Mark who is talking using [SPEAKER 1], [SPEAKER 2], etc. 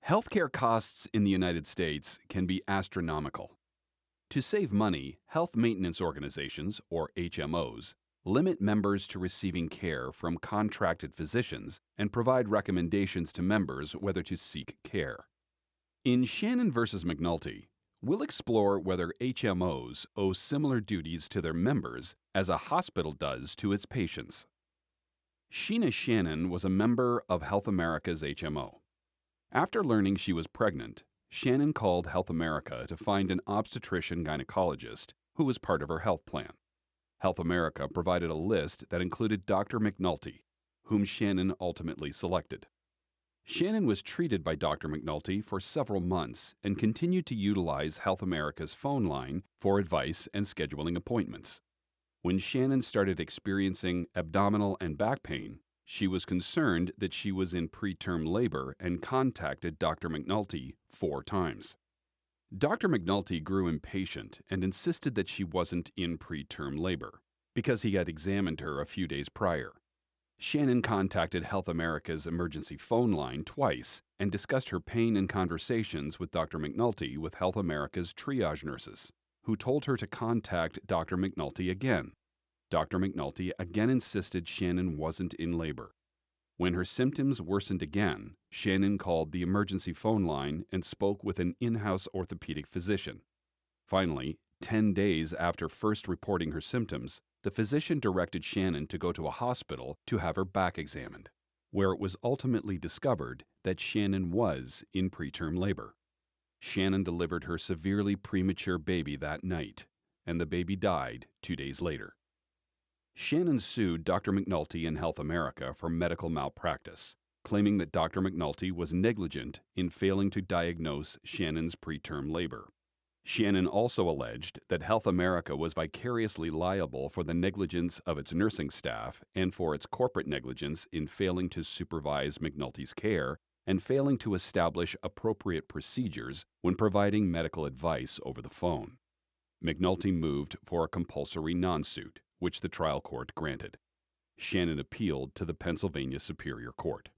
[SPEAKER 1] Healthcare costs in the United States can be astronomical. To save money, health maintenance organizations, or HMOs, limit members to receiving care from contracted physicians and provide recommendations to members whether to seek care. In Shannon versus McNulty, we'll explore whether HMOs owe similar duties to their members as a hospital does to its patients. Sheena Shannon was a member of HealthAmerica's HMO. After learning she was pregnant, Shannon called HealthAmerica to find an obstetrician-gynecologist who was part of her health plan. HealthAmerica provided a list that included Doctor McNulty, whom Shannon ultimately selected. Shannon was treated by Doctor McNulty for several months and continued to utilize HealthAmerica's phone line for advice and scheduling appointments. When Shannon started experiencing abdominal and back pain, she was concerned that she was in preterm labor and contacted Doctor McNulty 4 times. Dr. McNulty grew impatient and insisted that she wasn't in preterm labor because he had examined her a few days prior. Shannon contacted HealthAmerica's emergency phone line twice and discussed her pain and conversations with Dr. McNulty with HealthAmerica's triage nurses, who told her to contact Dr. McNulty again. Dr. McNulty again insisted Shannon wasn't in labor. When her symptoms worsened again, Shannon called the emergency phone line and spoke with an in-house orthopedic physician. Finally, 10 days after first reporting her symptoms, the physician directed Shannon to go to a hospital to have her back examined, where it was ultimately discovered that Shannon was in preterm labor. Shannon delivered her severely premature baby that night, and the baby died 2 days later. Shannon sued Dr. McNulty and HealthAmerica for medical malpractice, claiming that Dr. McNulty was negligent in failing to diagnose Shannon's preterm labor. Shannon also alleged that HealthAmerica was vicariously liable for the negligence of its nursing staff and for its corporate negligence in failing to supervise McNulty's care and failing to establish appropriate procedures when providing medical advice over the phone. McNulty moved for a compulsory non-suit, which the trial court granted. Shannon appealed to the Pennsylvania Superior Court.